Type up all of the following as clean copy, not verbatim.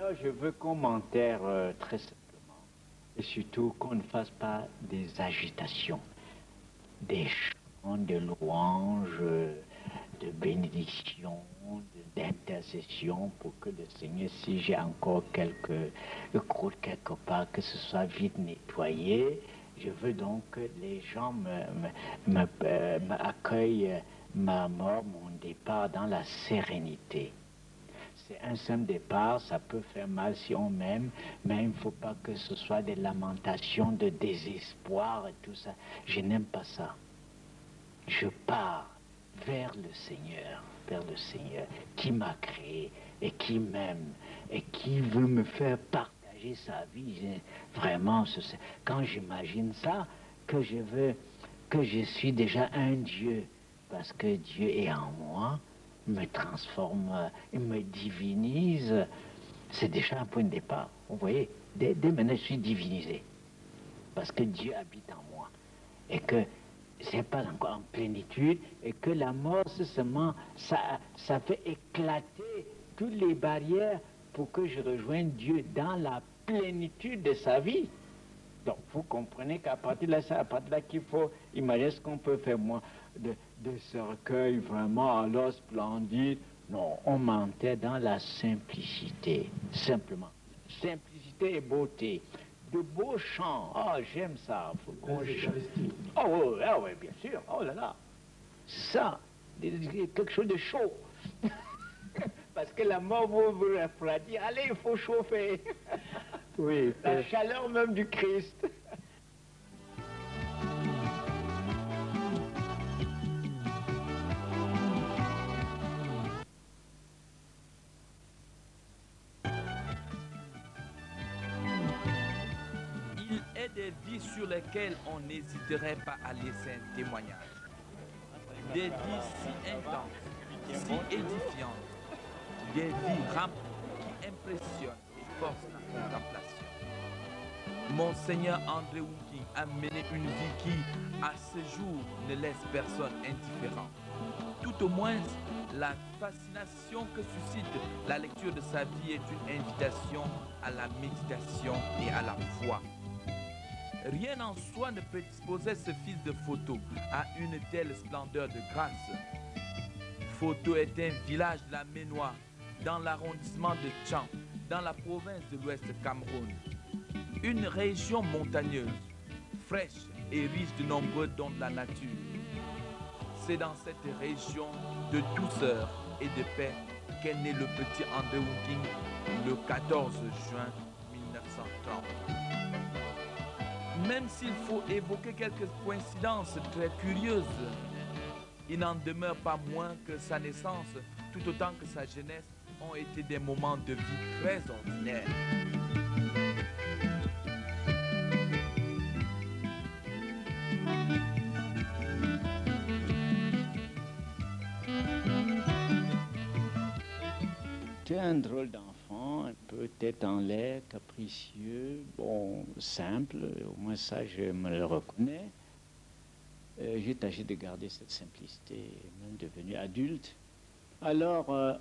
Alors, je veux commentaire très simplement, et surtout qu'on ne fasse pas des agitations, des chants de louanges, de bénédictions, d'intercession pour que le Seigneur, si j'ai encore quelques croûtes quelque part, que ce soit vite nettoyé. Je veux donc que les gens m'accueillent ma mort, mon départ dans la sérénité. C'est un simple départ, ça peut faire mal si on m'aime, mais il ne faut pas que ce soit des lamentations de désespoir et tout ça. Je n'aime pas ça. Je pars vers le Seigneur qui m'a créé et qui m'aime et qui veut me faire partager sa vie. Vraiment, quand j'imagine ça, que je suis déjà un Dieu, parce que Dieu est en moi, me transforme, il me divinise, c'est déjà un point de départ. Vous voyez, dès maintenant, je suis divinisé, parce que Dieu habite en moi, et que c'est pas encore en plénitude, et que la mort, c'est seulement, ça fait éclater toutes les barrières pour que je rejoigne Dieu dans la plénitude de sa vie. Donc, vous comprenez qu'à partir de là, c'est à partir de là qu'il faut imaginer ce qu'on peut faire, moi, de cercueil vraiment alors splendide. Non, on mentait dans la simplicité, simplement. Simplicité et beauté. De beaux chants. Ah, j'aime ça. Oh, ouais, bien sûr. Oh là là. Ça, quelque chose de chaud. Parce que la mort vous refroidit. Allez, il faut chauffer. Oui. La chaleur même du Christ. Il est des vies sur lesquelles on n'hésiterait pas à laisser un témoignage. Des vies si intenses, si édifiantes. Des vies remplies qui impressionnent et forcent la contemplation. Monseigneur André Wooking a mené une vie qui, à ce jour, ne laisse personne indifférent. Tout au moins, la fascination que suscite la lecture de sa vie est une invitation à la méditation et à la foi. Rien en soi ne prédisposait ce fils de Photo à une telle splendeur de grâce. Photo est un village de la Ménois, dans l'arrondissement de Tchang, dans la province de l'Ouest Cameroun. Une région montagneuse, fraîche et riche de nombreux dons de la nature. C'est dans cette région de douceur et de paix qu'est né le petit André Wooking le 14 juin 1930. Même s'il faut évoquer quelques coïncidences très curieuses, il n'en demeure pas moins que sa naissance, tout autant que sa jeunesse, ont été des moments de vie très ordinaires. Tu es un drôle d'enfant, un peu tête en l'air, capricieux, bon, simple, au moins ça je me le reconnais. J'ai tâché de garder cette simplicité, même devenu adulte. Alors,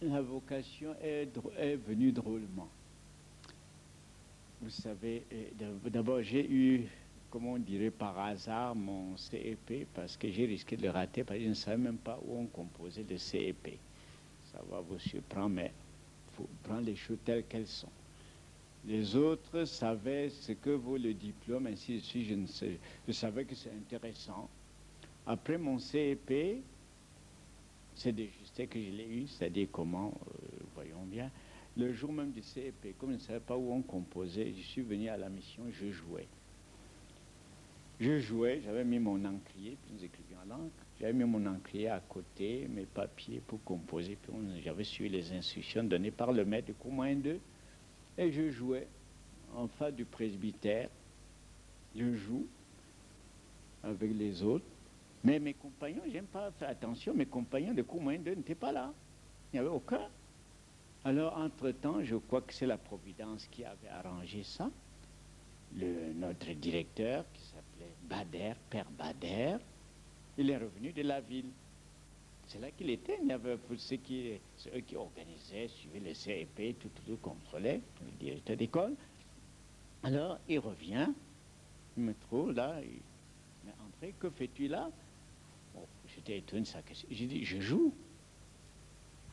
la vocation est venue drôlement. Vous savez, d'abord j'ai eu, comment on dirait, par hasard mon CEP, parce que j'ai risqué de le rater, parce que je ne savais même pas où on composait le CEP. Ça va vous surprendre, mais il faut prendre les choses telles qu'elles sont. Les autres savaient ce que vaut le diplôme, ainsi de suite, je savais que c'est intéressant. Après mon CEP, c'est de justesse que je l'ai eu, c'est-à-dire comment, voyons bien, le jour même du CEP, comme je ne savais pas où on composait, je suis venu à la mission, je jouais. J'avais mis mon encrier, puis nous écrivions à l'encre, j'avais mis mon encrier à côté, mes papiers pour composer, puis j'avais suivi les instructions données par le maître de cours moyen 2, et je jouais en face du presbytère, je joue avec les autres, mais mes compagnons, j'aime pas faire attention, mes compagnons de cours moyen 2 n'étaient pas là, il n'y avait aucun. Alors, entre-temps, je crois que c'est la Providence qui avait arrangé ça. Notre directeur, qui s'appelait Bader, Père Bader, il est revenu de la ville. c'est là qu'il était. Il y avait c'est eux qui organisaient, suivaient le CEP, tout contrôlait, le directeur d'école. Alors, il revient, il me trouve là, mais André, que fais-tu là? Bon, j'étais étonné de sa question. J'ai dit, je joue.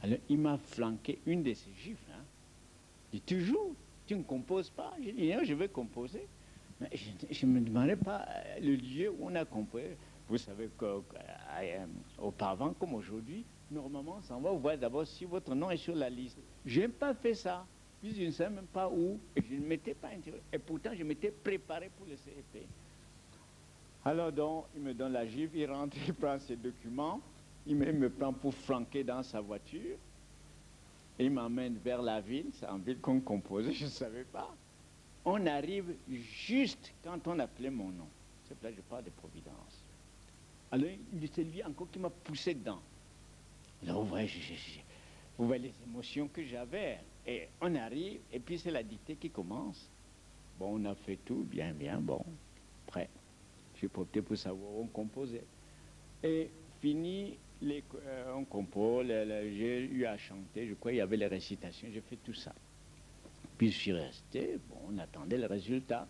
Alors, il m'a flanqué une de ses gifles. Hein. Il dit, tu joues, tu ne composes pas. J'ai dit, non, je vais composer. Mais je ne me demandais pas le lieu où on a composé. Vous savez qu'auparavant, comme aujourd'hui, normalement, on va voir d'abord si votre nom est sur la liste. Je n'ai pas fait ça. Puis je ne sais même pas où. Et je ne m'étais pas intéressé. Et pourtant, je m'étais préparé pour le CEP. Alors donc, il me donne la gifle, il rentre, il prend ses documents, il me prend pour flanquer dans sa voiture. Et il m'emmène vers la ville, c'est en ville qu'on composait, je ne savais pas. On arrive juste quand on appelait mon nom. C'est là que je parle de Providence. Alors, c'est lui encore qui m'a poussé dedans. Là, vous voyez, vous voyez les émotions que j'avais. Et on arrive, et puis c'est la dictée qui commence. Bon, on a fait tout, bien, bon, prêt. J'ai opté pour savoir où on composait. Et fini, on compose, j'ai eu à chanter, je crois qu'il y avait les récitations, j'ai fait tout ça. Puis je suis resté, bon, on attendait le résultat.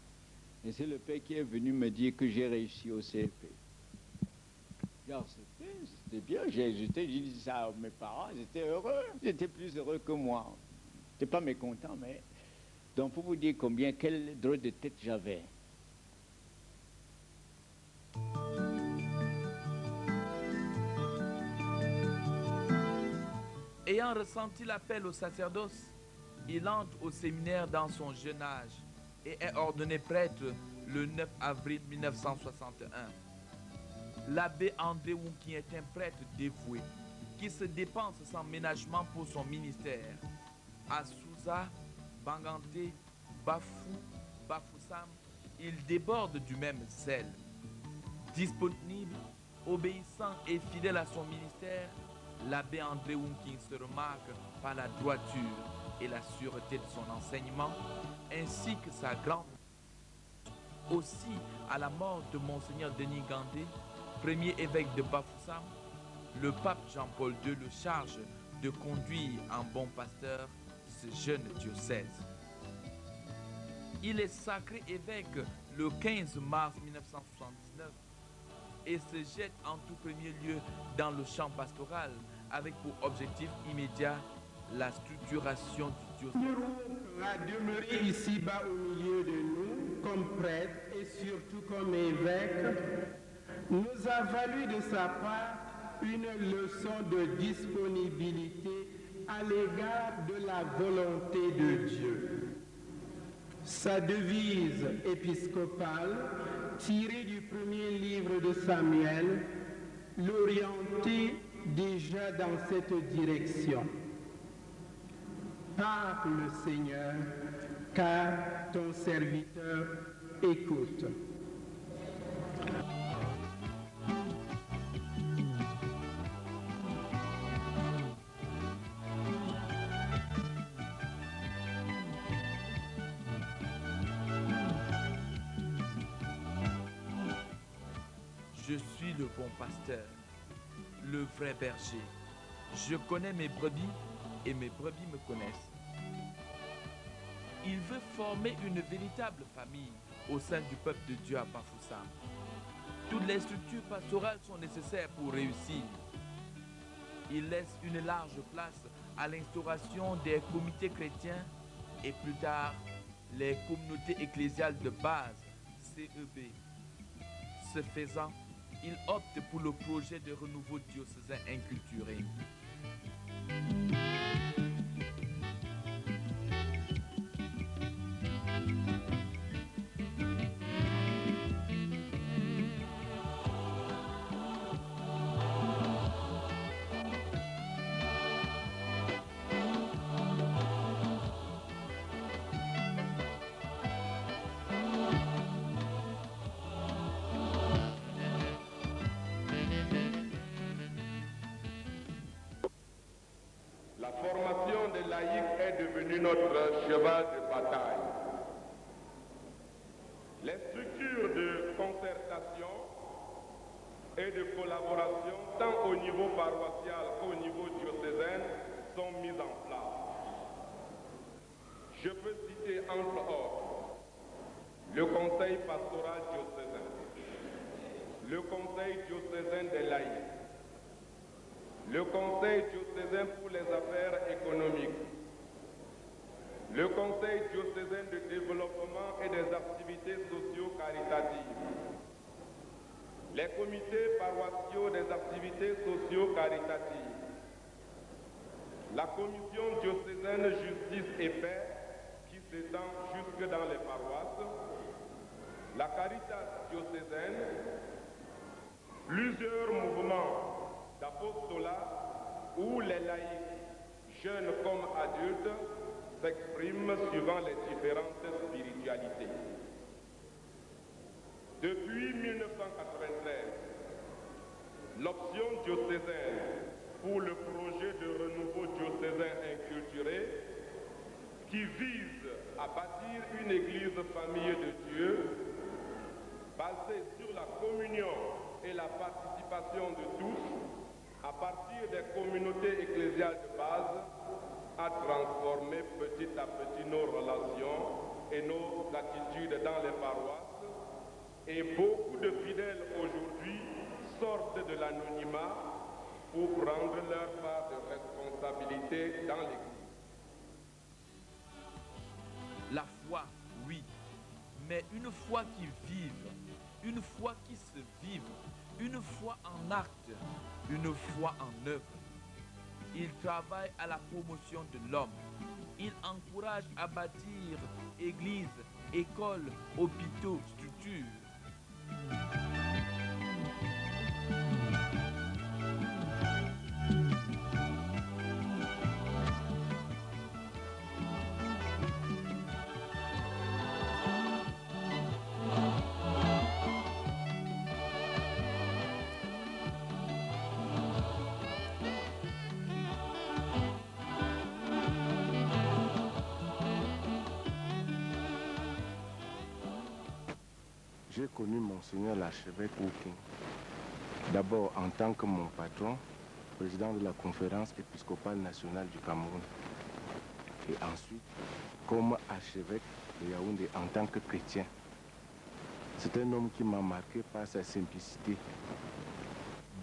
Et c'est le père qui est venu me dire que j'ai réussi au CEP. Alors c'était bien, j'ai dit ça à mes parents, ils étaient heureux, ils étaient plus heureux que moi. Je n'étais pas mécontent, mais... Donc pour vous dire combien, quelle drôle de tête j'avais. Ayant ressenti l'appel au sacerdoce, il entre au séminaire dans son jeune âge et est ordonné prêtre le 9 avril 1961. L'abbé André Wunki est un prêtre dévoué qui se dépense sans ménagement pour son ministère. À Souza, Banganté, Bafou, Bafoussam, il déborde du même zèle. Disponible, obéissant et fidèle à son ministère, l'abbé André Wunki se remarque par la droiture et la sûreté de son enseignement, ainsi que sa grande... Aussi, à la mort de Monseigneur Denis Gandé, premier évêque de Bafoussam, le pape Jean-Paul II le charge de conduire en bon pasteur ce jeune diocèse. Il est sacré évêque le 15 mars 1979 et se jette en tout premier lieu dans le champ pastoral avec pour objectif immédiat la structuration du diocèse. A demeuré ici-bas au milieu de nous comme prêtre et surtout comme évêque nous a valu de sa part une leçon de disponibilité à l'égard de la volonté de Dieu. Sa devise épiscopale, tirée du premier livre de Samuel, l'orientait déjà dans cette direction. Parle, Seigneur, car ton serviteur écoute. Je suis le bon pasteur, le vrai berger. Je connais mes brebis et mes brebis me connaissent. Il veut former une véritable famille au sein du peuple de Dieu à Bafoussam. Toutes les structures pastorales sont nécessaires pour réussir. Il laisse une large place à l'instauration des comités chrétiens et plus tard les communautés ecclésiales de base, CEB. Ce faisant, il opte pour le projet de renouveau diocésain inculturé. La formation des laïcs est devenue notre cheval de bataille. Les structures de concertation et de collaboration tant au niveau paroissial qu'au niveau diocésain sont mises en place. Je peux citer entre autres le Conseil pastoral diocésain, le Conseil diocésain des laïcs, le Conseil diocésain pour les affaires économiques, le Conseil diocésain de développement et des activités socio-caritatives, les comités paroissiaux des activités socio-caritatives, la Commission diocésaine Justice et Paix qui s'étend jusque dans les paroisses, la Caritas diocésaine, plusieurs mouvements d'apostolat où les laïcs, jeunes comme adultes, s'expriment suivant les différentes spiritualités. Depuis 1993, l'option diocésaine pour le projet de renouveau diocésain inculturé qui vise à bâtir une église famille de Dieu basée sur la communion et la participation de tous à partir des communautés ecclésiales de base a transformé petit à petit nos relations et nos attitudes dans les paroisses, et beaucoup de fidèles aujourd'hui sortent de l'anonymat pour prendre leur part de responsabilité dans l'Église. La foi, oui, mais une foi qui vive, une foi qui se vive, une foi en acte, une foi en œuvre. Il travaille à la promotion de l'homme. Il encourage à bâtir églises, écoles, hôpitaux, structures. J'ai connu Monseigneur l'archevêque Ouking, d'abord en tant que mon patron, président de la conférence épiscopale nationale du Cameroun, et ensuite comme archevêque de Yaoundé en tant que chrétien. C'est un homme qui m'a marqué par sa simplicité.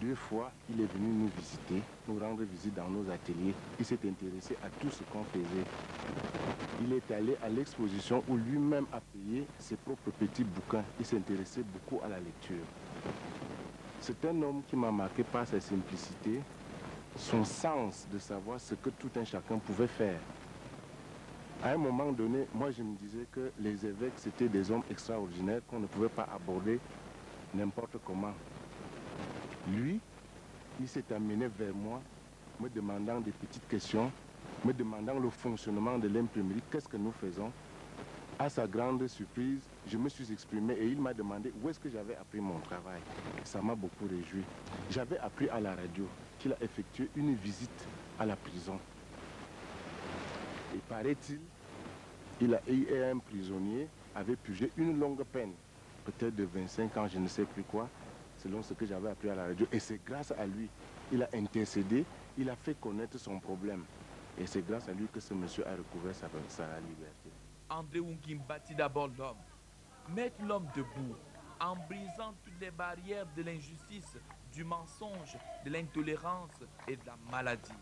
2 fois, il est venu nous visiter, nous rendre visite dans nos ateliers. Il s'est intéressé à tout ce qu'on faisait. Il est allé à l'exposition où lui-même a payé ses propres petits bouquins. Il s'intéressait beaucoup à la lecture. C'est un homme qui m'a marqué par sa simplicité, son sens de savoir ce que tout un chacun pouvait faire. À un moment donné, moi je me disais que les évêques c'était des hommes extraordinaires qu'on ne pouvait pas aborder n'importe comment. Lui, il s'est amené vers moi, me demandant des petites questions, me demandant le fonctionnement de l'imprimerie, qu'est-ce que nous faisons. À sa grande surprise, je me suis exprimé et il m'a demandé où est-ce que j'avais appris mon travail. Ça m'a beaucoup réjoui. J'avais appris à la radio qu'il a effectué une visite à la prison. Et paraît-il, un prisonnier avait purgé une longue peine, peut-être de 25 ans, je ne sais plus quoi, selon ce que j'avais appris à la radio. Et c'est grâce à lui, il a intercédé, il a fait connaître son problème. Et c'est grâce à lui que ce monsieur a recouvert sa liberté. André Ouking bâtit d'abord l'homme. Mettre l'homme debout en brisant toutes les barrières de l'injustice, du mensonge, de l'intolérance et de la maladie.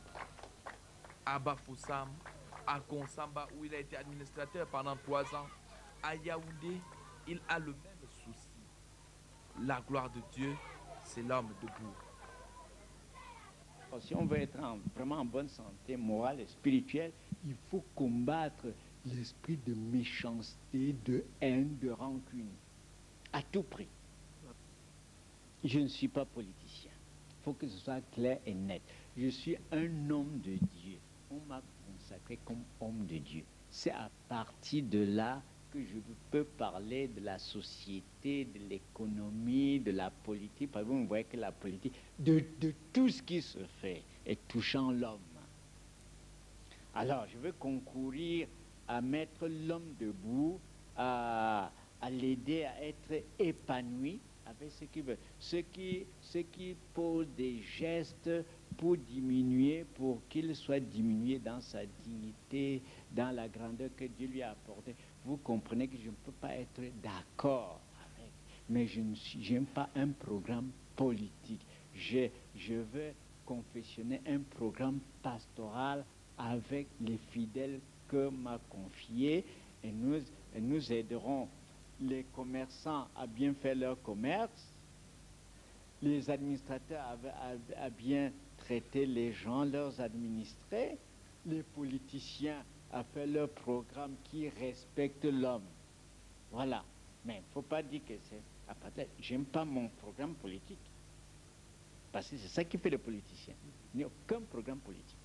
À Bafoussam, à Konsamba, où il a été administrateur pendant 3 ans, à Yaoundé, il a le même souci. La gloire de Dieu, c'est l'homme debout. Si on veut être vraiment en bonne santé morale et spirituelle, il faut combattre l'esprit de méchanceté, de haine, de rancune, à tout prix. Je ne suis pas politicien. Il faut que ce soit clair et net. Je suis un homme de Dieu. On m'a consacré comme homme de Dieu. C'est à partir de là que je peux parler de la société, de l'économie, de la politique. Par exemple, vous voyez que la politique, de tout ce qui se fait est touchant l'homme. Alors, je veux concourir à mettre l'homme debout, à l'aider à être épanoui, avec ce qu'ils veulent. Ceux qui posent des gestes pour diminuer, pour qu'il soit diminué dans sa dignité, dans la grandeur que Dieu lui a apportée. Vous comprenez que je ne peux pas être d'accord avec, mais je n'aime pas un programme politique. Je veux confectionner un programme pastoral avec les fidèles que m'a confié, et nous aiderons les commerçants à bien faire leur commerce, les administrateurs à bien traiter les gens, leurs administrés, les politiciens à faire leur programme qui respecte l'homme. Voilà. Mais il ne faut pas dire que c'est apartheid. J'aime pas mon programme politique. Parce que c'est ça qui fait le politicien. Il n'y a aucun programme politique.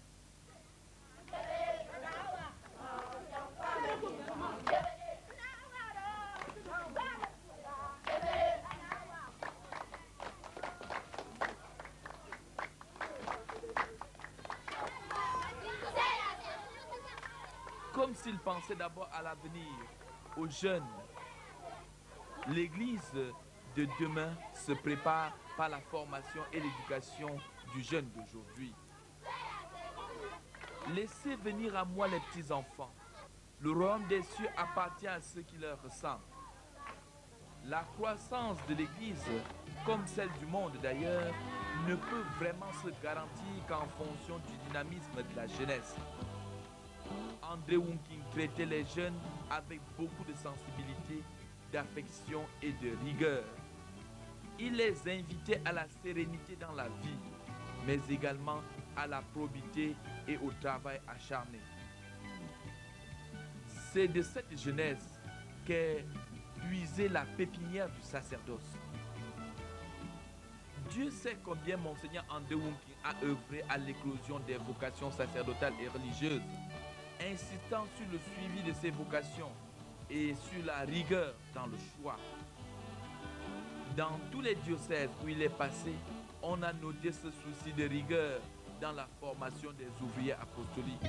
Comme s'il pensait d'abord à l'avenir, aux jeunes. L'Église de demain se prépare par la formation et l'éducation du jeune d'aujourd'hui. Laissez venir à moi les petits-enfants. Le royaume des cieux appartient à ceux qui leur ressemblent. La croissance de l'Église, comme celle du monde d'ailleurs, ne peut vraiment se garantir qu'en fonction du dynamisme de la jeunesse. André Wunking traitait les jeunes avec beaucoup de sensibilité, d'affection et de rigueur. Il les invitait à la sérénité dans la vie, mais également à la probité et au travail acharné. C'est de cette jeunesse qu'est puisée la pépinière du sacerdoce. Dieu sait combien Monseigneur André Wunking a œuvré à l'éclosion des vocations sacerdotales et religieuses, insistant sur le suivi de ces vocations et sur la rigueur dans le choix. Dans tous les diocèses où il est passé, on a noté ce souci de rigueur dans la formation des ouvriers apostoliques.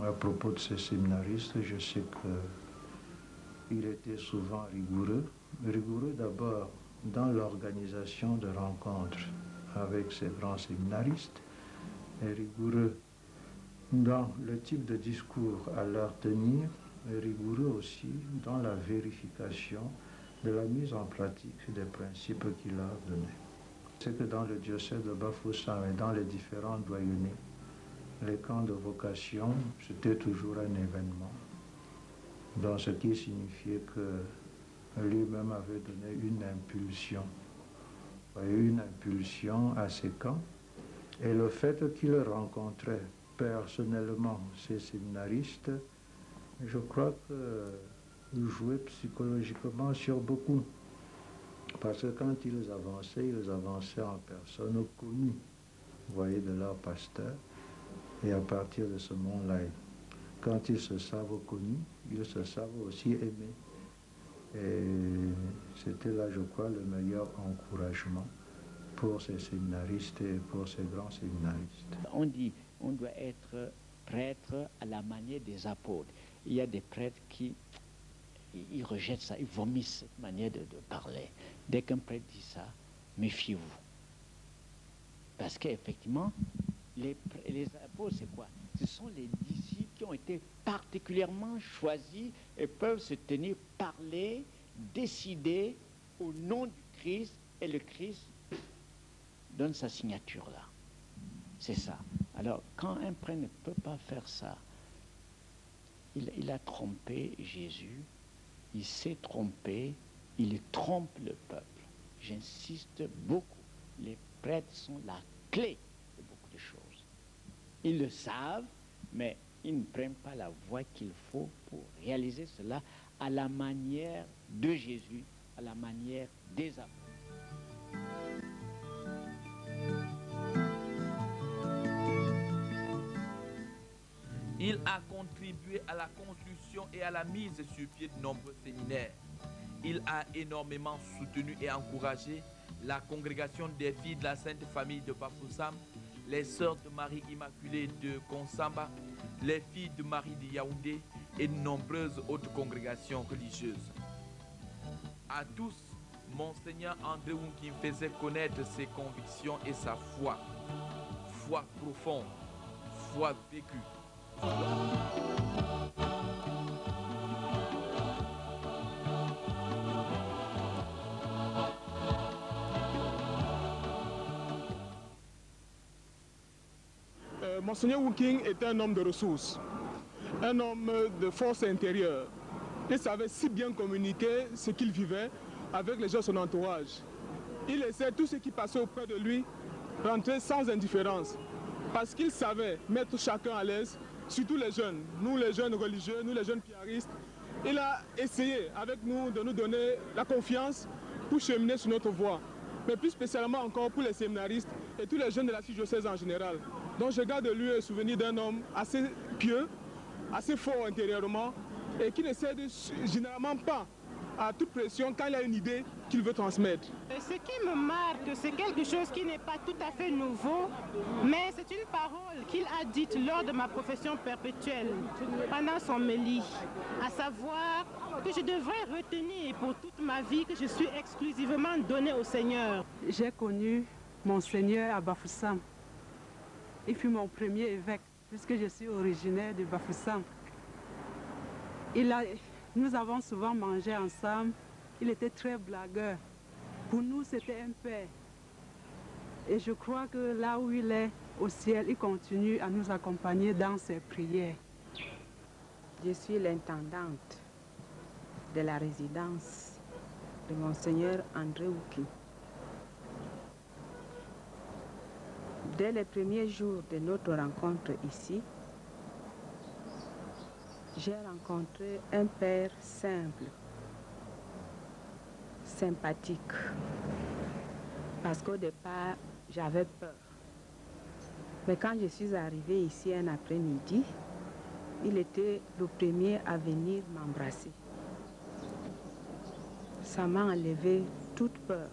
À propos de ces séminaristes, je sais qu'il était souvent rigoureux. Rigoureux d'abord dans l'organisation de rencontres avec ces grands séminaristes, et rigoureux dans le type de discours à leur tenir, et rigoureux aussi dans la vérification de la mise en pratique des principes qu'il leur donnait. C'est que dans le diocèse de Bafoussam et dans les différents doyennés, les camps de vocation, c'était toujours un événement. Donc, ce qui signifiait que lui-même avait donné une impulsion à ces camps. Et le fait qu'il rencontrait personnellement ces séminaristes, je crois qu'il jouait psychologiquement sur beaucoup. Parce que quand ils avançaient en personne connue, vous voyez, de leur pasteur. Et à partir de ce moment-là, quand ils se savent connus, ils se savent aussi aimer. Et c'était là, je crois, le meilleur encouragement pour ces séminaristes et pour ces grands séminaristes. On dit on doit être prêtre à la manière des apôtres. Il y a des prêtres qui ils rejettent ça, ils vomissent cette manière de parler. Dès qu'un prêtre dit ça, méfiez-vous. Parce qu'effectivement, les apôtres, c'est quoi? Ce sont les disciples qui ont été particulièrement choisis et peuvent se tenir, parler, décider au nom du Christ, et le Christ donne sa signature là. C'est ça. Alors, quand un prêtre ne peut pas faire ça, il a trompé Jésus, il s'est trompé, il trompe le peuple. J'insiste beaucoup. Les prêtres sont la clé de beaucoup de choses. Ils le savent, mais ils ne prennent pas la voie qu'il faut pour réaliser cela à la manière de Jésus, à la manière des apôtres. Il a contribué à la construction et à la mise sur pied de nombreux séminaires. Il a énormément soutenu et encouragé la congrégation des filles de la Sainte Famille de Bafoussam, les sœurs de Marie Immaculée de Konsamba, les filles de Marie de Yaoundé et de nombreuses autres congrégations religieuses. À tous, Monseigneur André Wunkin faisait connaître ses convictions et sa foi. Foi profonde, foi vécue. Monseigneur Wunkin était un homme de ressources, un homme de force intérieure. Il savait si bien communiquer ce qu'il vivait avec les gens de son entourage. Il laissait tout ce qui passait auprès de lui rentrer sans indifférence, parce qu'il savait mettre chacun à l'aise, surtout les jeunes, nous les jeunes religieux, nous les jeunes piaristes. Il a essayé avec nous de nous donner la confiance pour cheminer sur notre voie, mais plus spécialement encore pour les séminaristes et tous les jeunes de la diocèse en général. Donc je garde de lui un souvenir d'un homme assez pieux, assez fort intérieurement et qui ne cède généralement pas à toute pression quand il a une idée qu'il veut transmettre. Ce qui me marque, c'est quelque chose qui n'est pas tout à fait nouveau, mais c'est une parole qu'il a dite lors de ma profession perpétuelle, pendant son mélie, à savoir que je devrais retenir pour toute ma vie que je suis exclusivement donné au Seigneur. J'ai connu Monseigneur à Bafoussam. Il fut mon premier évêque, puisque je suis originaire de Bafoussam. Nous avons souvent mangé ensemble. Il était très blagueur. Pour nous, c'était un père. Et je crois que là où il est, au ciel, il continue à nous accompagner dans ses prières. Je suis l'intendante de la résidence de Monseigneur André Wunkin. Dès les premiers jours de notre rencontre ici, j'ai rencontré un père simple, sympathique, parce qu'au départ, j'avais peur. Mais quand je suis arrivée ici un après-midi, il était le premier à venir m'embrasser. Ça m'a enlevé toute peur.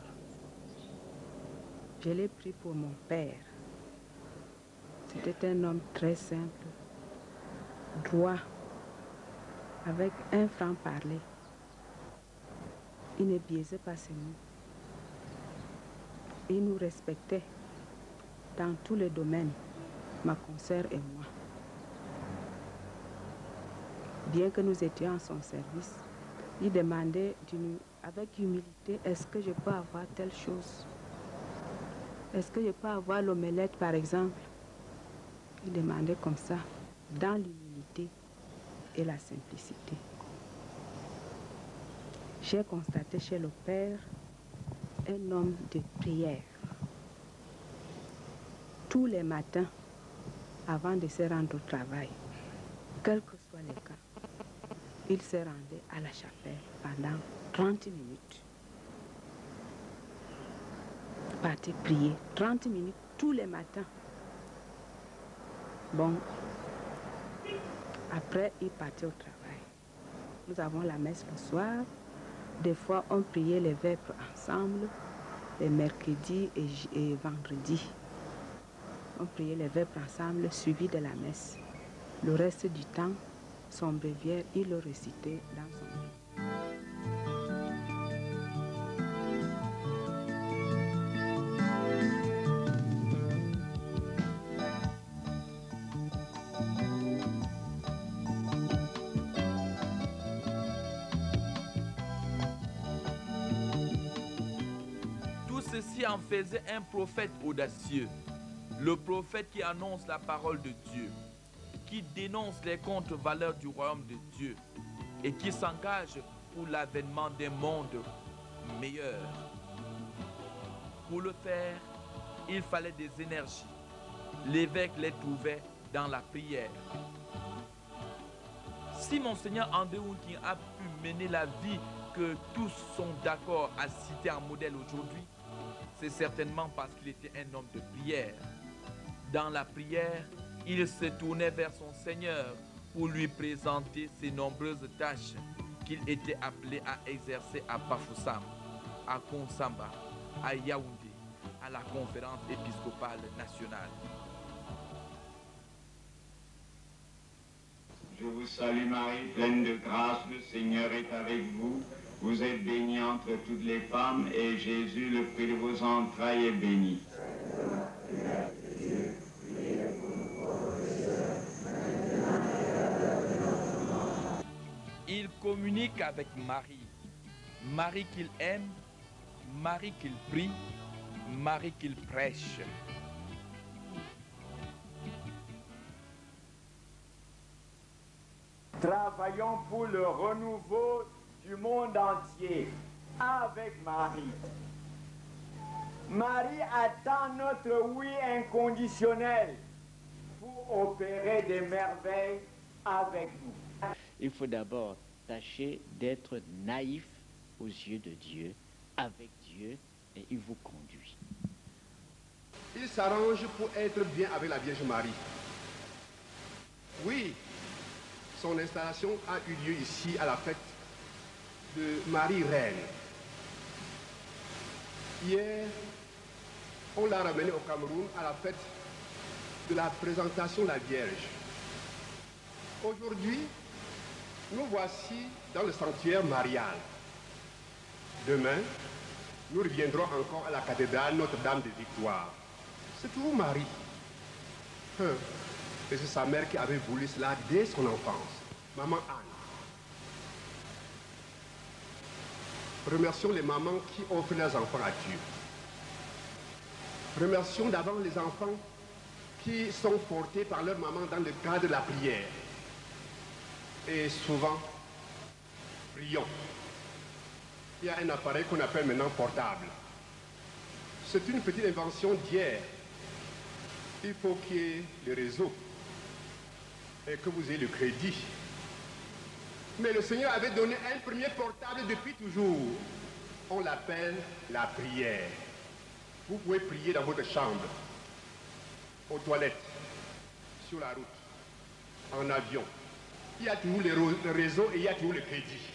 Je l'ai pris pour mon père. C'était un homme très simple, droit, avec un franc-parler. Il ne biaisait pas ses mots. Il nous respectait dans tous les domaines, ma consoeur et moi. Bien que nous étions à son service, il demandait avec humilité, est-ce que je peux avoir telle chose? Est-ce que je peux avoir l'omelette, par exemple? Il demandait comme ça, dans l'humilité et la simplicité. J'ai constaté chez le Père un homme de prière. Tous les matins, avant de se rendre au travail, quel que soit le cas, il se rendait à la chapelle pendant 30 minutes. Parti prier, 30 minutes tous les matins. Bon, Après, ils partaient au travail. Nous avons la messe le soir. Des fois, on priait les vêpres ensemble, les mercredis et vendredis. On priait les vêpres ensemble, suivi de la messe. Le reste du temps, son bréviaire, il le récitait dans son livre. Ceci en faisait un prophète audacieux, le prophète qui annonce la parole de Dieu, qui dénonce les contre-valeurs du royaume de Dieu et qui s'engage pour l'avènement d'un monde meilleur. Pour le faire, il fallait des énergies. L'évêque les trouvait dans la prière. Si Monseigneur André Wunking a pu mener la vie que tous sont d'accord à citer en modèle aujourd'hui, c'est certainement parce qu'il était un homme de prière. Dans la prière, il se tournait vers son Seigneur pour lui présenter ses nombreuses tâches qu'il était appelé à exercer à Bafoussam, à Konsamba, à Yaoundé, à la conférence épiscopale nationale. Je vous salue Marie, pleine de grâce, le Seigneur est avec vous. Vous êtes bénie entre toutes les femmes, et Jésus, le fruit de vos entrailles, est béni. Il communique avec Marie, Marie qu'il aime, Marie qu'il prie, Marie qu'il prêche. Travaillons pour le renouveau du monde entier avec Marie. Marie attend notre oui inconditionnel pour opérer des merveilles avec nous. Il faut d'abord tâcher d'être naïf aux yeux de Dieu, avec Dieu, et il vous conduit. Il s'arrange pour être bien avec la Vierge Marie. Oui, son installation a eu lieu ici à la fête de Marie-Reine. Hier, on l'a ramené au Cameroun à la fête de la présentation de la Vierge. Aujourd'hui, nous voici dans le sanctuaire marial. Demain, nous reviendrons encore à la cathédrale Notre-Dame de Victoire. C'est toujours Marie. Et c'est sa mère qui avait voulu cela dès son enfance, maman Anne. Remercions les mamans qui offrent leurs enfants à Dieu. Remercions d'abord les enfants qui sont portés par leur maman dans le cadre de la prière. Et souvent, prions. Il y a un appareil qu'on appelle maintenant portable. C'est une petite invention d'hier. Il faut qu'il y ait le réseau et que vous ayez le crédit. Mais le Seigneur avait donné un premier portable depuis toujours. On l'appelle la prière. Vous pouvez prier dans votre chambre, aux toilettes, sur la route, en avion. Il y a toujours le réseau et il y a toujours le crédit.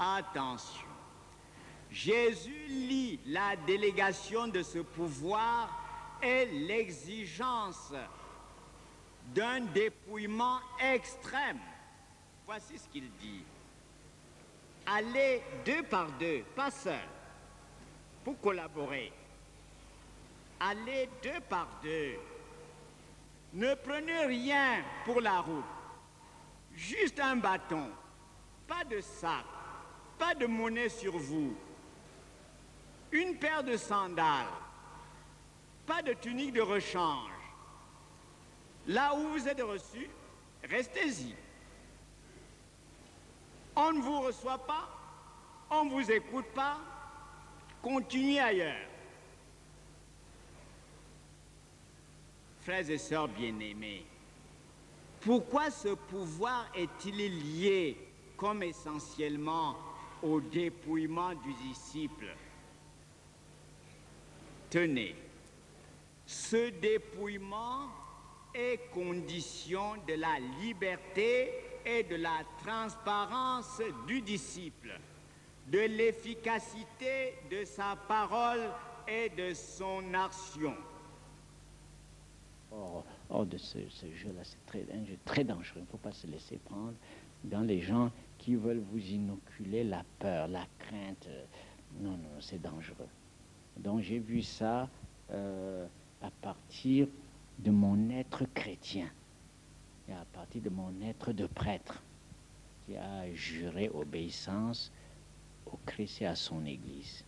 Attention, Jésus lie la délégation de ce pouvoir est l'exigence d'un dépouillement extrême. Voici ce qu'il dit. Allez 2 par 2, pas seul, pour collaborer. Allez 2 par 2. Ne prenez rien pour la route. Juste un bâton, pas de sac, pas de monnaie sur vous, une paire de sandales, pas de tunique de rechange. Là où vous êtes reçus, restez-y. On ne vous reçoit pas, on ne vous écoute pas, continuez ailleurs. Frères et sœurs bien-aimés, pourquoi ce pouvoir est-il lié comme essentiellement au dépouillement du disciple? Tenez, ce dépouillement est condition de la liberté et de la transparence du disciple, de l'efficacité de sa parole et de son action. Hors de ce jeu-là, c'est un jeu très dangereux. Il ne faut pas se laisser prendre dans les gens qui veulent vous inoculer la peur, la crainte. Non, non, c'est dangereux. Donc j'ai vu ça à partir de mon être chrétien et à partir de mon être de prêtre qui a juré obéissance au Christ et à son Église.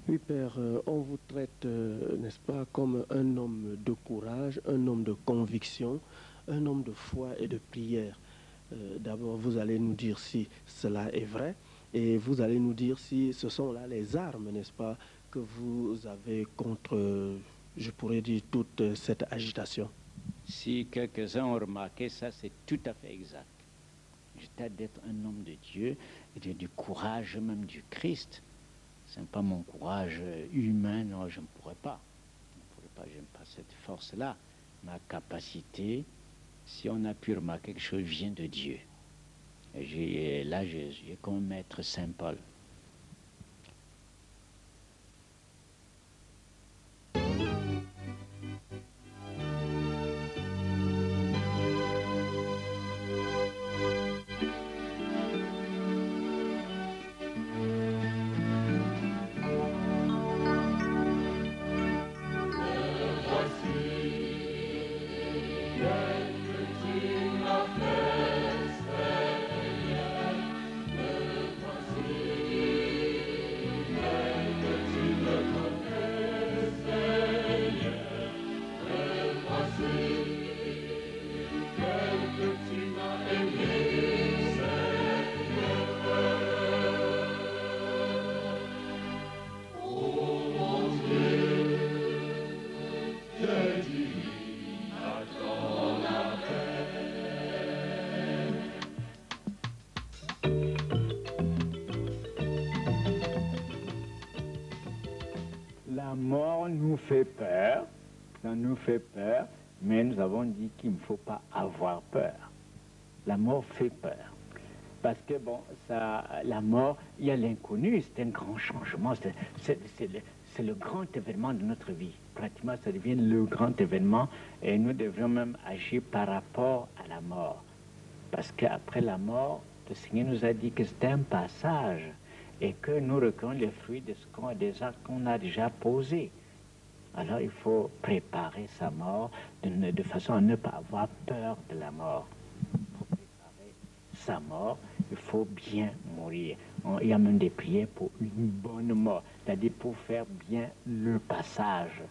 Oui, Père, on vous traite, n'est-ce pas, comme un homme de courage, un homme de conviction, un homme de foi et de prière. D'abord, vous allez nous dire si cela est vrai et vous allez nous dire si ce sont là les armes, n'est-ce pas, que vous avez contre, je pourrais dire, toute cette agitation. Si quelques-uns ont remarqué ça, c'est tout à fait exact. J'étais d'être un homme de Dieu et du courage même du Christ. Ce n'est pas mon courage humain, non, je ne pourrais pas. Je n'aime pas cette force-là. Ma capacité, si on a pu remarquer quelque chose, vient de Dieu. Et là, j'ai comme maître Saint Paul. La mort nous fait peur, ça nous fait peur, mais nous avons dit qu'il ne faut pas avoir peur. La mort fait peur. Parce que, bon, la mort, il y a l'inconnu, c'est un grand changement, c'est le grand événement de notre vie. Pratiquement, ça devient le grand événement et nous devrions même agir par rapport à la mort. Parce qu'après la mort, le Seigneur nous a dit que c'était un passage et que nous recueillons les fruits de ce des actes qu'on a déjà posés. Alors il faut préparer sa mort de façon à ne pas avoir peur de la mort. Pour préparer sa mort, il faut bien mourir. Il y a même des prières pour une bonne mort, c'est-à-dire pour faire bien le passage.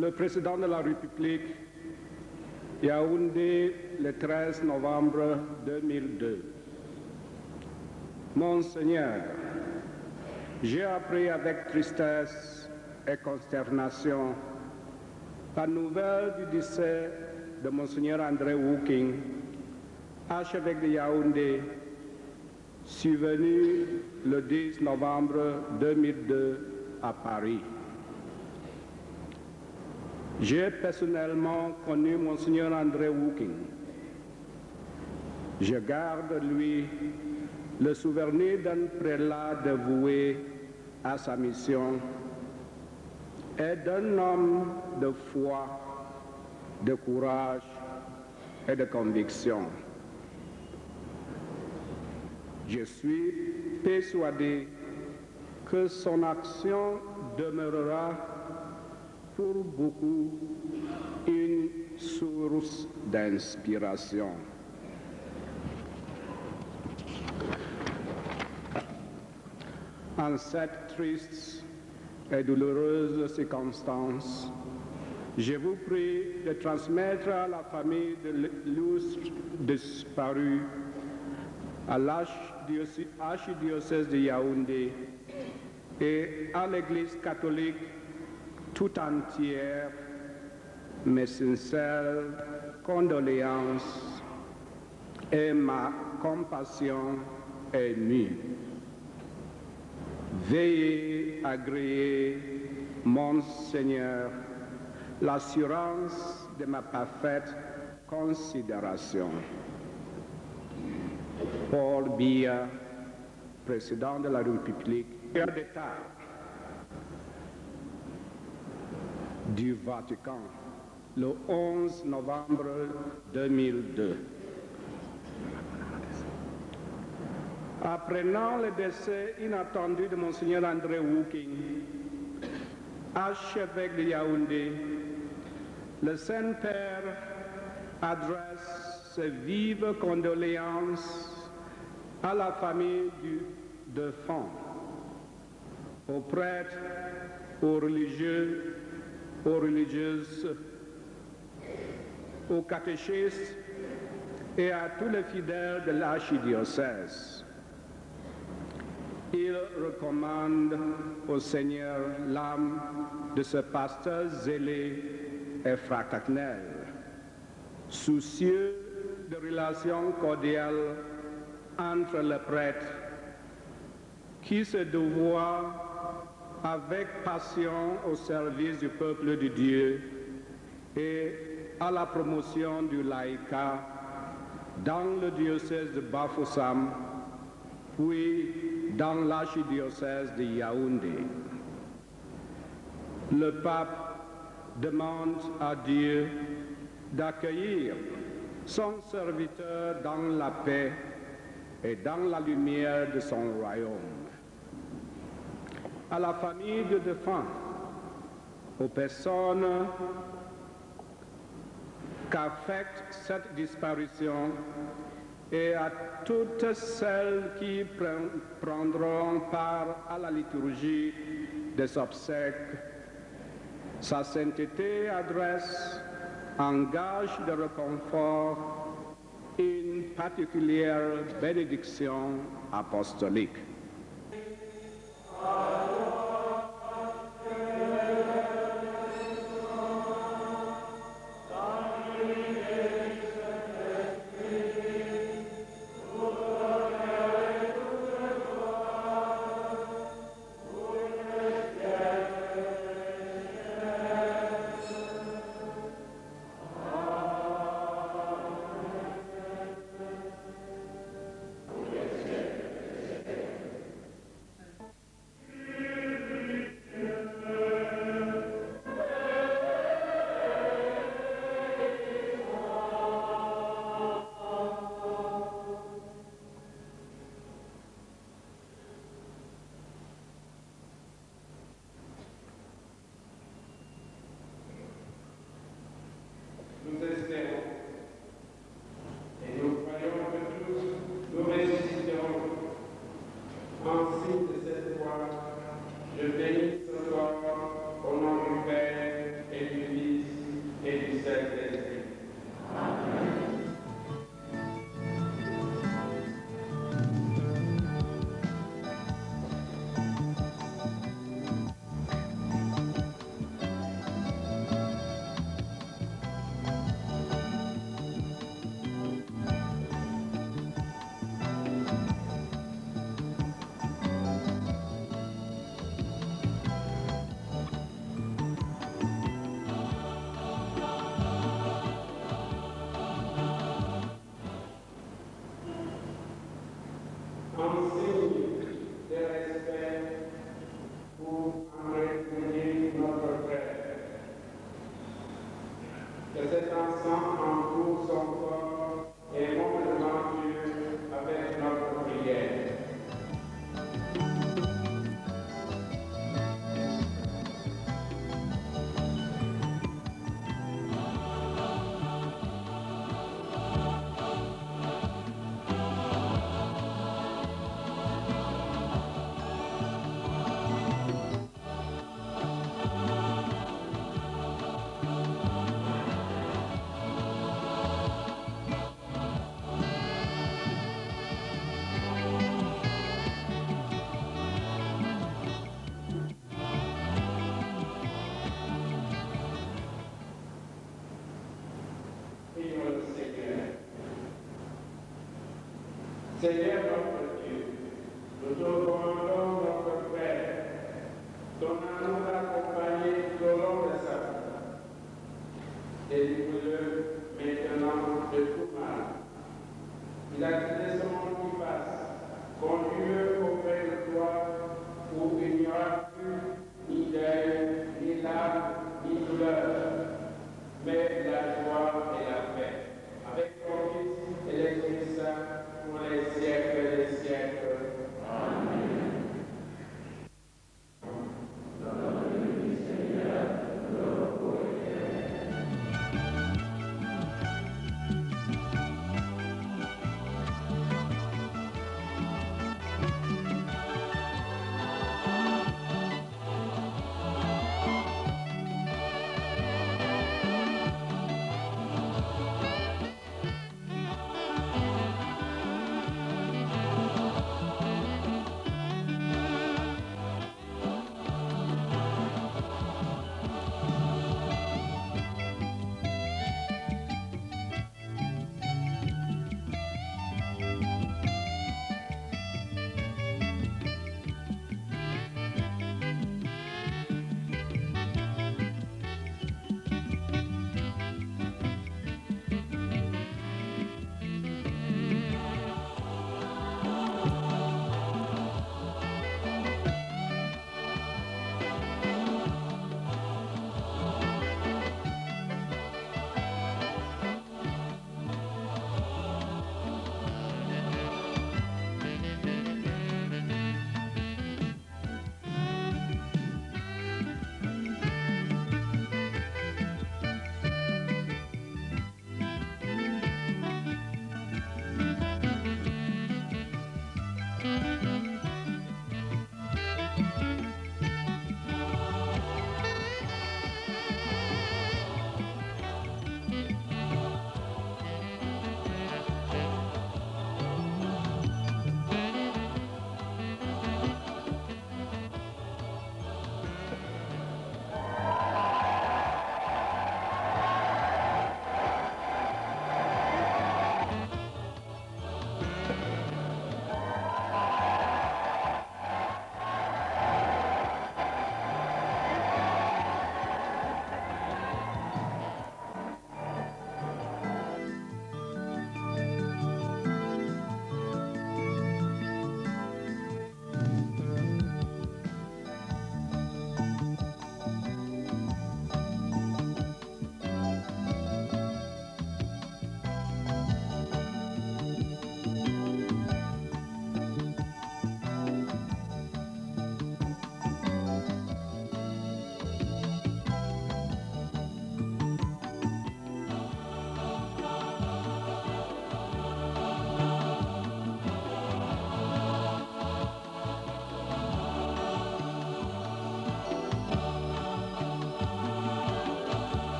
le président de la République, Yaoundé, le 13 novembre 2002. Monseigneur, j'ai appris avec tristesse et consternation la nouvelle du décès de Monseigneur André Wooking, archevêque de Yaoundé, survenu le 10 novembre 2002 à Paris. J'ai personnellement connu Monseigneur André Wooking. Je garde de lui le souvenir d'un prélat dévoué à sa mission et d'un homme de foi, de courage et de conviction. Je suis persuadé que son action demeurera pour beaucoup une source d'inspiration. En cette triste et douloureuse circonstance, je vous prie de transmettre à la famille de l'illustre disparu, à l'archidiocèse de Yaoundé et à l'Église catholique tout entière, mes sincères condoléances et ma compassion émue. Veuillez agréer, Monseigneur, l'assurance de ma parfaite considération. Paul Biya, président de la République d'État du Vatican, le 11 novembre 2002. Apprenant le décès inattendu de Monseigneur André Wooking, archevêque de Yaoundé, le Saint-Père adresse ses vives condoléances à la famille du défunt, aux prêtres, aux religieux, aux religieuses, aux catéchistes et à tous les fidèles de l'archidiocèse. Il recommande au Seigneur l'âme de ce pasteur zélé et fraternel, soucieux de relations cordiales entre les prêtres, qui se dévoient avec passion au service du peuple de Dieu et à la promotion du laïcat dans le diocèse de Bafoussam, puis dans l'archidiocèse de Yaoundé. Le pape demande à Dieu d'accueillir son serviteur dans la paix et dans la lumière de son royaume. À la famille de défunt, aux personnes qu'affecte cette disparition et à toutes celles qui prendront part à la liturgie des obsèques, sa sainteté adresse un gage de réconfort, une particulière bénédiction apostolique. Nous espérons et nous croyons que tous nous résisterons. En signe de cette foi, je bénis ce soir au nom du Père et du Fils Seigneur notre Dieu, nous te recommandons notre Père, ton amour accompagné tout au long de sa vie. Délivre-le maintenant de tout mal. Il a quitté ce monde qui passe. Conduis-le auprès de toi où il n'y aura plus ni deuil, ni larmes, ni douleur, mais la joie et la paix. Avec ton Fils et l'Esprit Saint pour les siècles des siècles. Amen.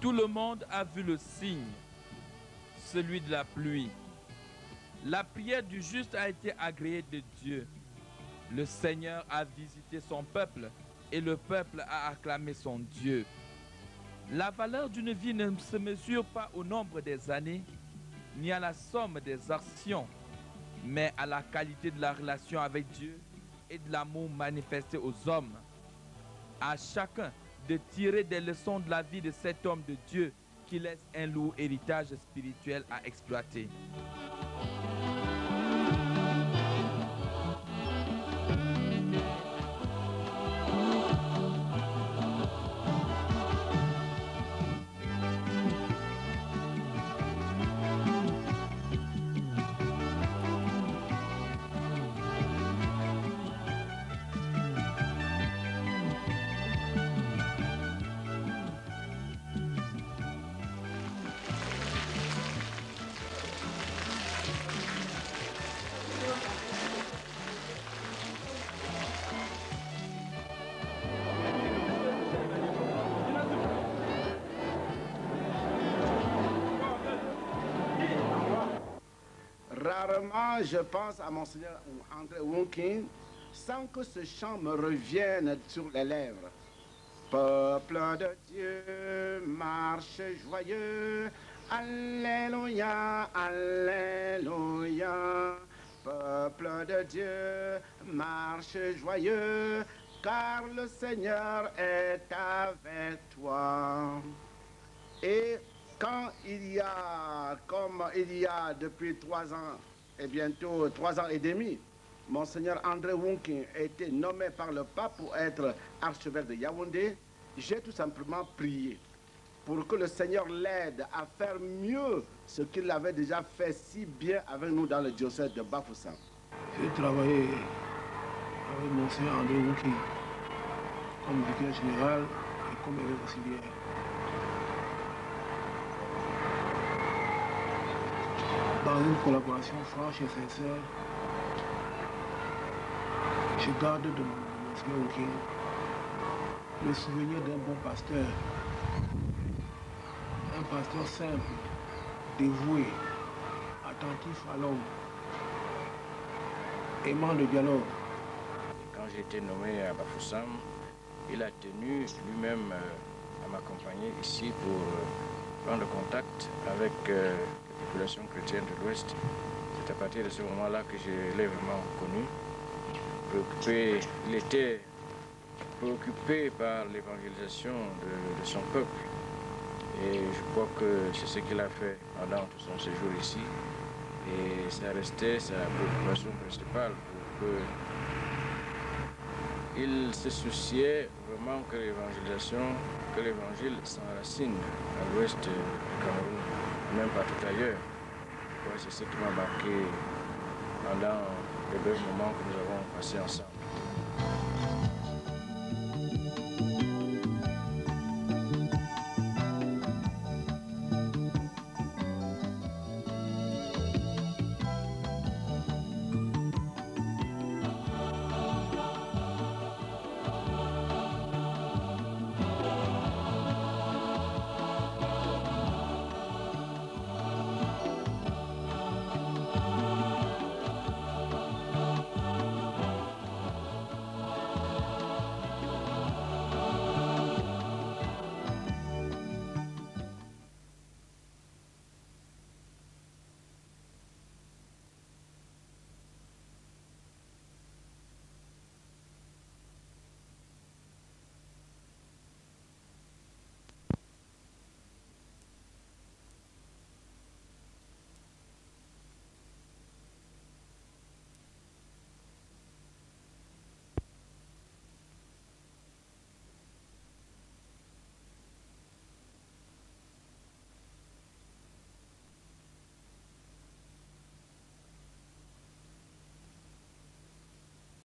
Tout le monde a vu le signe, celui de la pluie. La prière du juste a été agréée de Dieu. Le Seigneur a visité son peuple et le peuple a acclamé son Dieu. La valeur d'une vie ne se mesure pas au nombre des années, ni à la somme des actions, mais à la qualité de la relation avec Dieu et de l'amour manifesté aux hommes. À chacun de tirer des leçons de la vie de cet homme de Dieu qui laisse un lourd héritage spirituel à exploiter. Rarement je pense à Monseigneur André Wunking sans que ce chant me revienne sur les lèvres. Peuple de Dieu, marche joyeux, Alléluia, Alléluia. Peuple de Dieu, marche joyeux, car le Seigneur est avec toi. Et quand il y a, comme il y a depuis 3 ans, et bientôt 3 ans et demi, Monseigneur André Wunking a été nommé par le pape pour être archevêque de Yaoundé, j'ai tout simplement prié pour que le Seigneur l'aide à faire mieux ce qu'il avait déjà fait si bien avec nous dans le diocèse de Bafoussam. J'ai travaillé avec Monseigneur André Wunking comme vicaire général et comme évêque auxiliaire. Dans une collaboration franche et sincère, je garde de Monseigneur Wunking le souvenir d'un bon pasteur, un pasteur simple, dévoué, attentif à l'homme, aimant le dialogue. Quand j'ai été nommé à Bafoussam, il a tenu lui-même à m'accompagner ici pour prendre contact avec les populations chrétiennes de l'Ouest. C'est à partir de ce moment-là que je l'ai vraiment connu. Il était préoccupé par l'évangélisation de son peuple. Et je crois que c'est ce qu'il a fait pendant tout son séjour ici. Et ça restait sa préoccupation principale pour qu'il se souciait vraiment que l'évangile s'enracine à l'ouest du Cameroun, même partout ailleurs. Ouais, c'est ce qui m'a marqué pendant les brefs moments que nous avons passés ensemble.